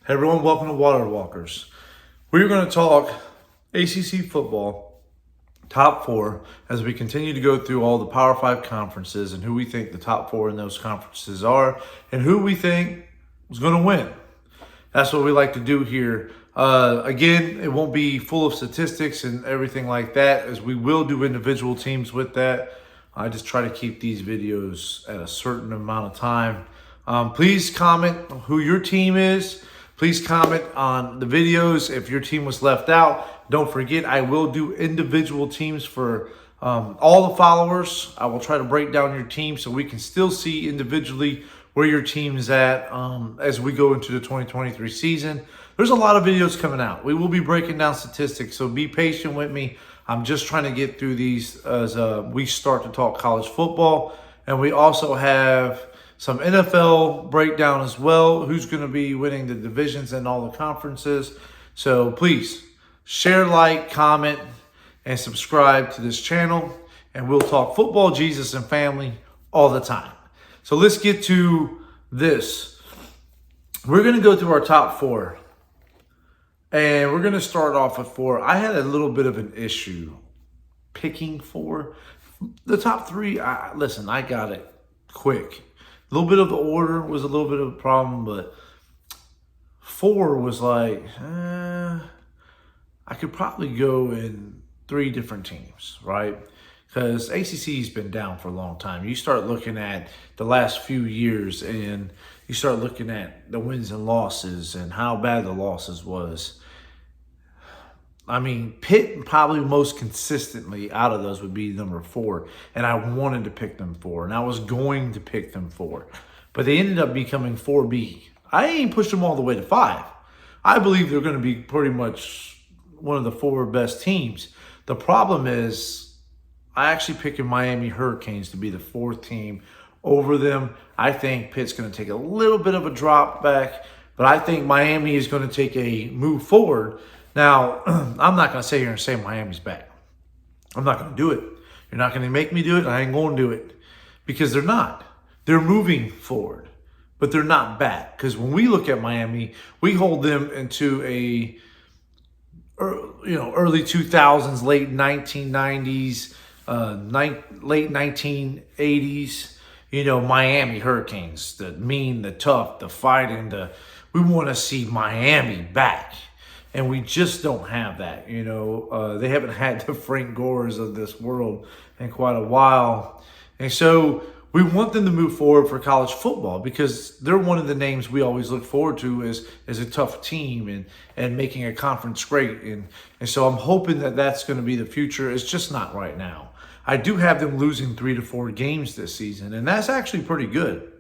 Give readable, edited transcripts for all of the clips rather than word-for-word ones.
Hey everyone, welcome to Water Walkers. We're going to talk ACC football, top four, as we continue to go through all the Power 5 conferences and who we think the top four in those conferences are and who we think is going to win. That's what we like to do here. Again, it won't be full of statistics and everything like that, as we will do individual teams with that. I just try to keep these videos at a certain amount of time. Please comment who your team is. Please comment on the videos if your team was left out. Don't forget, I will do individual teams for all the followers. I will try to break down your team so we can still see individually where your team is at as we go into the 2023 season. There's a lot of videos coming out. We will be breaking down statistics, so be patient with me. I'm just trying to get through these as we start to talk college football. And we also have some NFL breakdown as well, who's going to be winning the divisions and all the conferences. So please share, like, comment, and subscribe to this channel. And we'll talk football, Jesus, and family all the time. So let's get to this. We're going to go through our top four. And we're going to start off with four. I had a little bit of an issue picking four. The top three, listen, I got it quick. A little bit of the order was a little bit of a problem, but four was like, I could probably go in three different teams, right? Because ACC's been down for a long time. You start looking at the last few years and you start looking at the wins and losses and how bad the losses was. I mean, Pitt probably most consistently out of those would be number four. And I wanted to pick them four. And I was going to pick them four. But they ended up becoming 4B. I ain't pushed them all the way to 5. I believe they're going to be pretty much one of the 4 best teams. The problem is I actually picked Miami Hurricanes to be the 4th team over them. I think Pitt's going to take a little bit of a drop back. But I think Miami is going to take a move forward. Now, I'm not going to sit here and say Miami's back. I'm not going to do it. You're not going to make me do it. I ain't going to do it. Because they're not. They're moving forward. But they're not back. Because when we look at Miami, we hold them into a early 2000s, late 1990s, late 1980s. Miami Hurricanes. The mean, the tough, the fighting. We want to see Miami back. And we just don't have that, They haven't had the Frank Gores of this world in quite a while. And so we want them to move forward for college football because they're one of the names we always look forward to as a tough team and making a conference great. And so I'm hoping that that's going to be the future. It's just not right now. I do have them losing 3 to 4 games this season, and that's actually pretty good.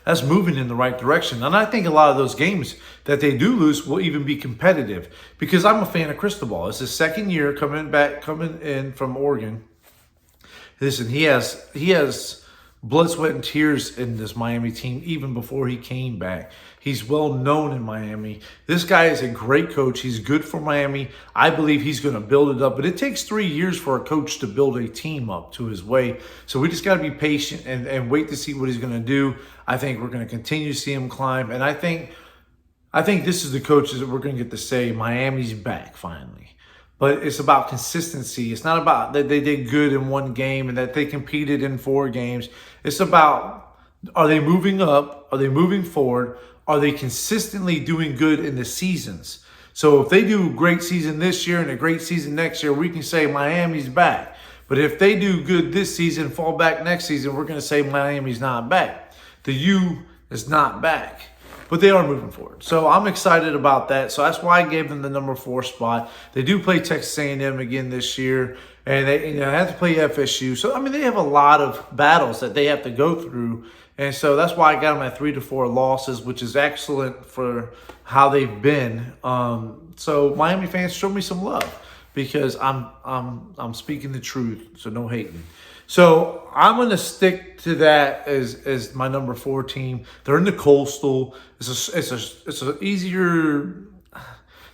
That's moving in the right direction. And I think a lot of those games that they do lose will even be competitive because I'm a fan of Cristobal. It's his second year coming in from Oregon. Listen, he has blood, sweat, and tears in this Miami team even before he came back. He's well known in Miami. This guy is a great coach. He's good for Miami. I believe he's going to build it up. But it takes 3 years for a coach to build a team up to his way. So we just got to be patient and wait to see what he's going to do. I think we're going to continue to see him climb. And I think this is the coaches that we're going to get to say Miami's back finally. But it's about consistency. It's not about that they did good in one game and that they competed in 4 games. It's about, are they moving up? Are they moving forward? Are they consistently doing good in the seasons? So if they do a great season this year and a great season next year, we can say Miami's back. But if they do good this season, fall back next season, we're going to say Miami's not back. The U is not back. But they are moving forward. So I'm excited about that. So that's why I gave them the number 4 spot. They do play Texas A&M again this year. And they have to play FSU. So, they have a lot of battles that they have to go through. And so that's why I got them at 3 to 4 losses, which is excellent for how they've been. So Miami fans, show me some love because I'm speaking the truth. So no hating. So I'm going to stick to that as my number 4 team. They're in the Coastal. It's an easier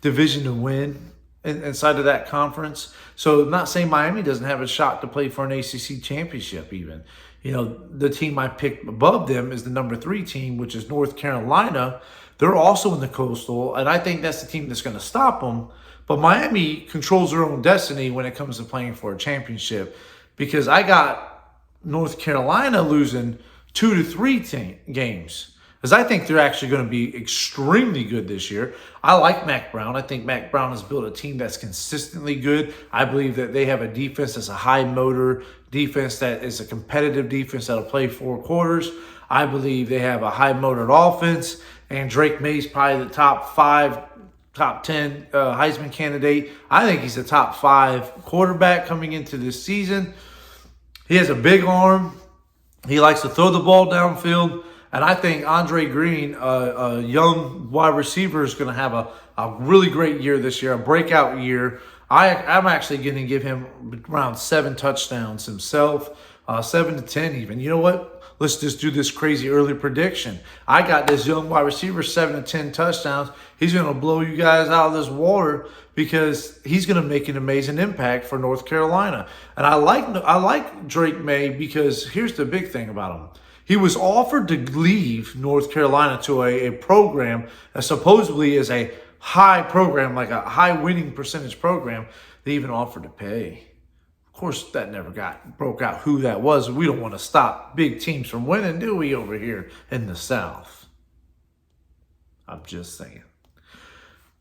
division to win inside of that conference. So I'm not saying Miami doesn't have a shot to play for an ACC championship even. The team I picked above them is the number 3 team, which is North Carolina. They're also in the Coastal, and I think that's the team that's going to stop them. But Miami controls their own destiny when it comes to playing for a championship, because I got North Carolina losing 2 to 3 games. Because I think they're actually going to be extremely good this year. I like Mac Brown. I think Mac Brown has built a team that's consistently good. I believe that they have a defense that's a high motor defense, that is a competitive defense that'll play 4 quarters. I believe they have a high motored offense. And Drake May's probably the top 10 Heisman candidate. I think he's a top 5 quarterback coming into this season. He has a big arm. He likes to throw the ball downfield. And I think Andre Green, a young wide receiver, is going to have a really great year this year, a breakout year. I'm actually going to give him around 7 touchdowns himself, 7 to 10 even. You know what? Let's just do this crazy early prediction. I got this young wide receiver, 7 to 10 touchdowns. He's going to blow you guys out of this water, because he's going to make an amazing impact for North Carolina. And I like Drake May, because here's the big thing about him. He was offered to leave North Carolina to a program that supposedly is a high program, like a high winning percentage program. They even offered to pay. Of course, that never broke out who that was. We don't want to stop big teams from winning, do we, over here in the South? I'm just saying.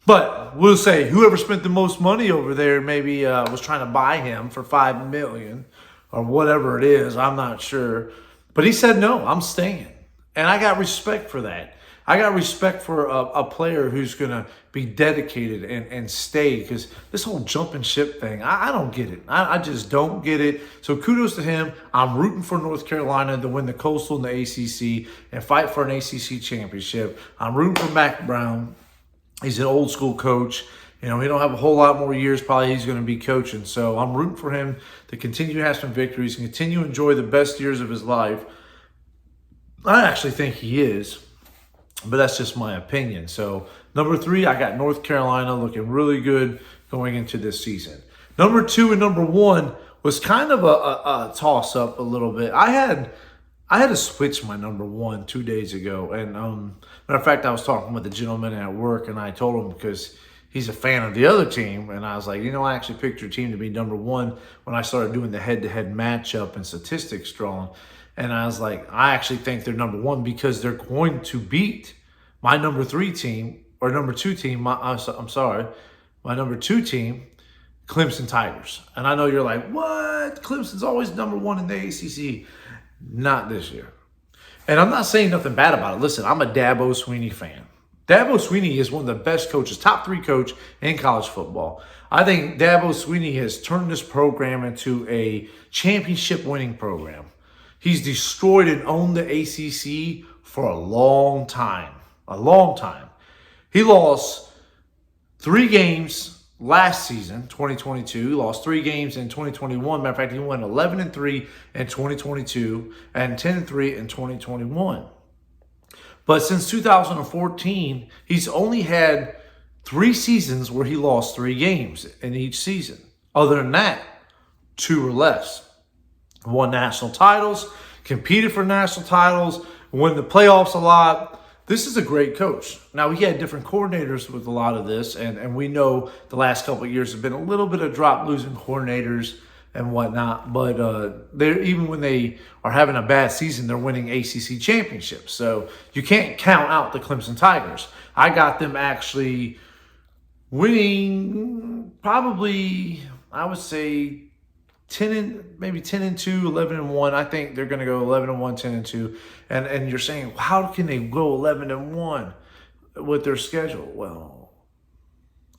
But we'll say whoever spent the most money over there maybe was trying to buy him for $5 million or whatever it is. I'm not sure. But he said, no, I'm staying. And I got respect for that. I got respect for a player who's going to be dedicated and stay, because this whole jumping ship thing, I don't get it. I just don't get it. So kudos to him. I'm rooting for North Carolina to win the Coastal and the ACC and fight for an ACC championship. I'm rooting for Mac Brown. He's an old school coach. He don't have a whole lot more years probably he's going to be coaching. So I'm rooting for him to continue to have some victories and continue to enjoy the best years of his life. I actually think he is, but that's just my opinion. So number 3, I got North Carolina looking really good going into this season. Number 2 and number 1 was kind of a toss-up a little bit. I had to switch my number 1 2 days ago. And matter of fact, I was talking with a gentleman at work, and I told him, because he's a fan of the other team, and I was like, I actually picked your team to be number 1 when I started doing the head-to-head matchup and statistics drawing. And I was like, I actually think they're number 1 because they're going to beat my number 3 team, or number 2 team, my number 2 team, Clemson Tigers. And I know you're like, what? Clemson's always number 1 in the ACC. Not this year. And I'm not saying nothing bad about it. Listen, I'm a Dabo Swinney fan. Dabo Swinney is one of the best coaches, top 3 coach in college football. I think Dabo Swinney has turned this program into a championship winning program. He's destroyed and owned the ACC for a long time. A long time. He lost 3 games last season, 2022. He lost 3 games in 2021. Matter of fact, he went 11-3 in 2022 and 10-3 in 2021. But since 2014, he's only had 3 seasons where he lost 3 games in each season. Other than that, 2 or less. Won national titles, competed for national titles, won the playoffs a lot. This is a great coach. Now, he had different coordinators with a lot of this, and we know the last couple of years have been a little bit of drop losing coordinators and whatnot. But they're, even when they are having a bad season, they're winning ACC championships. So you can't count out the Clemson Tigers. I got them actually winning probably, I would say, 10-2, 11-1. I think they're going to go 11-1, 10-2. And you're saying, well, how can they go 11-1 with their schedule? Well,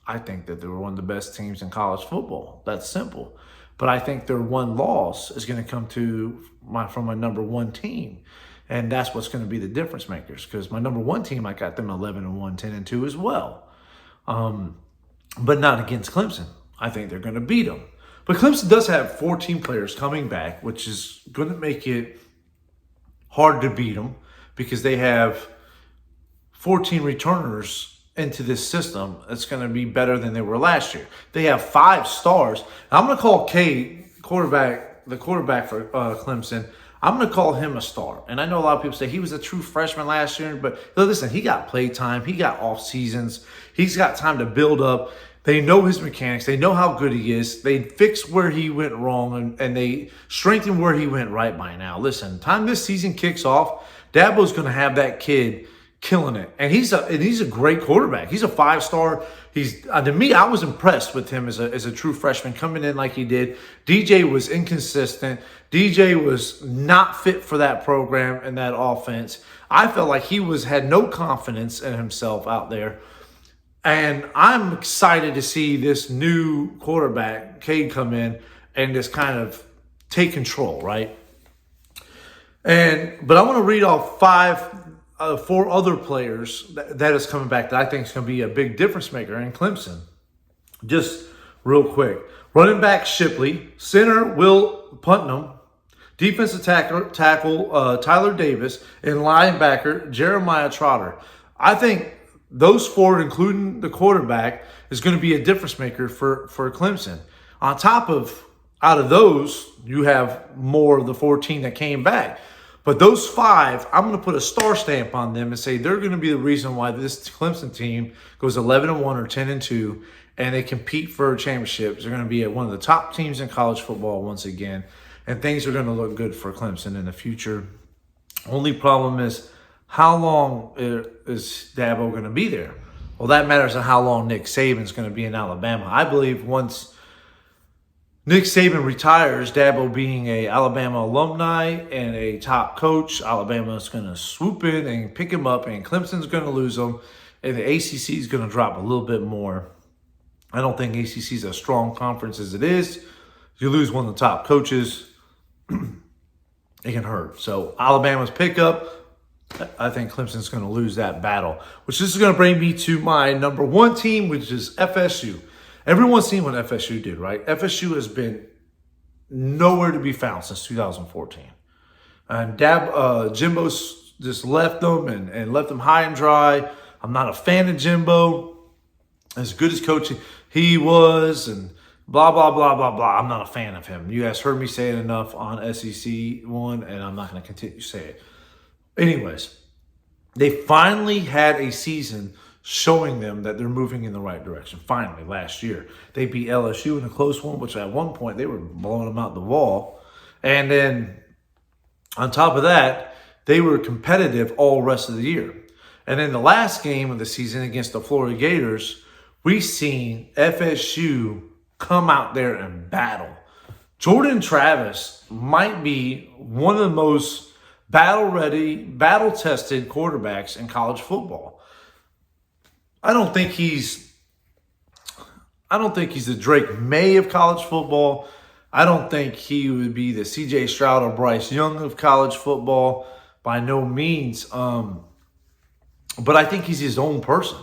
I think that they're one of the best teams in college football. That's simple. But I think their one loss is going to come from my number 1 team. And that's what's going to be the difference makers. Because my number 1 team, I got them 11-1, 10-2 as well. But not against Clemson. I think they're going to beat them. But Clemson does have 14 players coming back, which is going to make it hard to beat them, because they have 14 returners into this system. It's going to be better than they were last year. They have 5 stars. Now, I'm going to call Cade, the quarterback for Clemson. I'm going to call him a star. And I know a lot of people say he was a true freshman last year, but listen, he got play time. He got off seasons. He's got time to build up. They know his mechanics. They know how good he is. They fixed where he went wrong, and they strengthened where he went right by now. Listen, time this season kicks off, Dabo's going to have that kid killing it. And he's a great quarterback. He's a 5-star. He's to me, I was impressed with him as a true freshman coming in like he did. DJ was inconsistent. DJ was not fit for that program and that offense. I felt like he had no confidence in himself out there. And I'm excited to see this new quarterback, Cade, come in and just kind of take control, right? But I want to read off 4 other players that is coming back that I think is going to be a big difference maker in Clemson. Just real quick. Running back Shipley, center Will Putnam, defensive tackle Tyler Davis, and linebacker Jeremiah Trotter. I think those 4, including the quarterback, is going to be a difference maker for Clemson. On top of, out of those, you have more of the 14 that came back. But those 5, I'm going to put a star stamp on them and say they're going to be the reason why this Clemson team goes 11-1 or 10-2, and they compete for championships. They're going to be one of the top teams in college football once again, and things are going to look good for Clemson in the future. Only problem is, how long is Dabo going to be there? Well, that matters on how long Nick Saban's going to be in Alabama. I believe once Nick Saban retires, Dabo being a Alabama alumni and a top coach, Alabama's going to swoop in and pick him up, and Clemson's going to lose him, and the ACC is going to drop a little bit more. I don't think ACC is a strong conference as it is. You lose one of the top coaches, it can hurt. So Alabama's pickup, I think Clemson's going to lose that battle, which is going to bring me to my number 1 team, which is FSU. Everyone's seen what FSU did, right? FSU has been nowhere to be found since 2014. And Jimbo's just left them and left them high and dry. I'm not a fan of Jimbo. As good as coach he was and blah, blah, blah, blah, blah. I'm not a fan of him. You guys heard me say it enough on SEC 1, and I'm not going to continue to say it. Anyways, they finally had a season showing them that they're moving in the right direction. Finally, last year. They beat LSU in a close one, which at one point they were blowing them out the wall. And then on top of that, they were competitive all rest of the year. And in the last game of the season against the Florida Gators, we seen FSU come out there and battle. Jordan Travis might be one of the most battle-ready, battle-tested quarterbacks in college football. I don't think he's the Drake May of college football. I don't think he would be the C.J. Stroud or Bryce Young of college football, by no means. But I think he's his own person.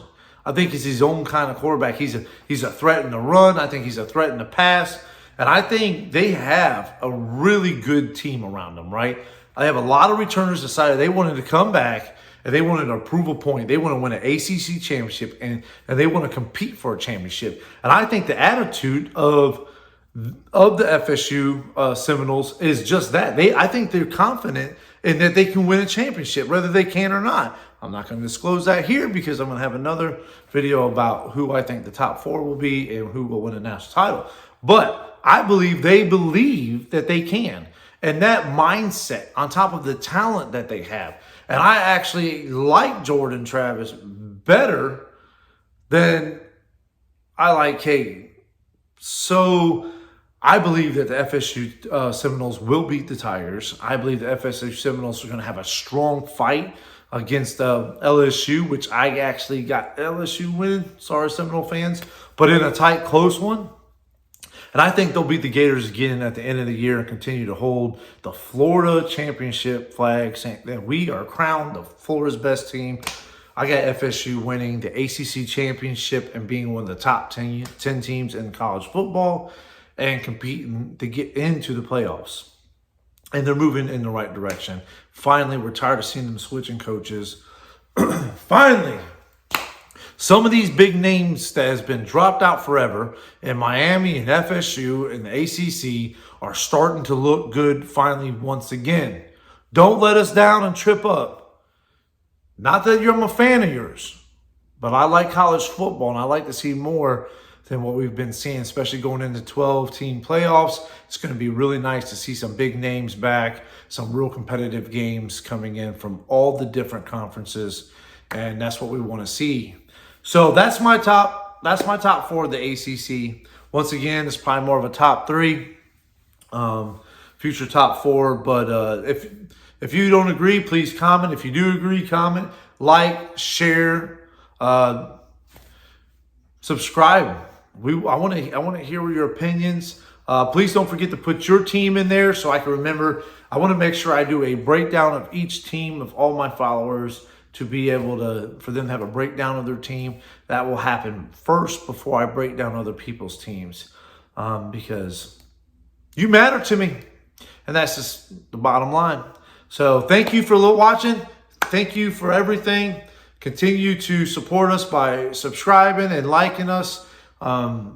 I think he's his own kind of quarterback. He's a threat in the run. I think he's a threat in the pass. And I think they have a really good team around them, right? I have a lot of returners decided they wanted to come back and they wanted to prove a point. They want to win an ACC championship and they want to compete for a championship. And I think the attitude of the FSU Seminoles is just that. I think they're confident in that they can win a championship, whether they can or not. I'm not going to disclose that here because I'm going to have another video about who I think the top 4 will be and who will win a national title. But I believe they believe that they can. And that mindset on top of the talent that they have. And I actually like Jordan Travis better than I like Cade. So I believe that the FSU Seminoles will beat the Tigers. I believe the FSU Seminoles are going to have a strong fight against LSU, which I actually got LSU winning. Sorry, Seminole fans. But in a tight, close one. And I think they'll beat the Gators again at the end of the year and continue to hold the Florida championship flag, saying that we are crowned the Florida's best team. I got FSU winning the ACC championship and being one of the top 10 teams in college football and competing to get into the playoffs. And they're moving in the right direction. Finally, we're tired of seeing them switching coaches. Finally, some of these big names that has been dropped out forever in Miami and FSU and the ACC are starting to look good finally once again. Don't let us down and trip up. Not that I'm a fan of yours, but I like college football, and I like to see more than what we've been seeing, especially going into 12-team playoffs. It's going to be really nice to see some big names back, some real competitive games coming in from all the different conferences, and that's what we want to see. So that's my top 4 of the ACC. Once again, it's probably more of a top 3, future top 4. But if you don't agree, please comment. If you do agree, comment, like, share, subscribe. I want to hear your opinions. Please don't forget to put your team in there so I can remember. I want to make sure I do a breakdown of each team of all my followers to be able for them to have a breakdown of their team. That will happen first before I break down other people's teams, because you matter to me, and that's just the bottom line. So thank you for watching. Thank you for everything. Continue to support us by subscribing and liking us.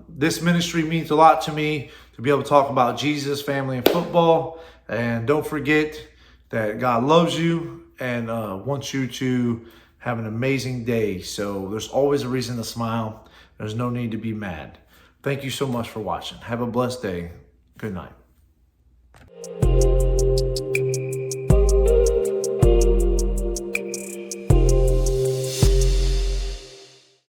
This ministry means a lot to me to be able to talk about Jesus, family, and football. And don't forget that God loves you and wants you to have an amazing day. So there's always a reason to smile. There's no need to be mad. Thank you so much for watching. Have a blessed day. Good night.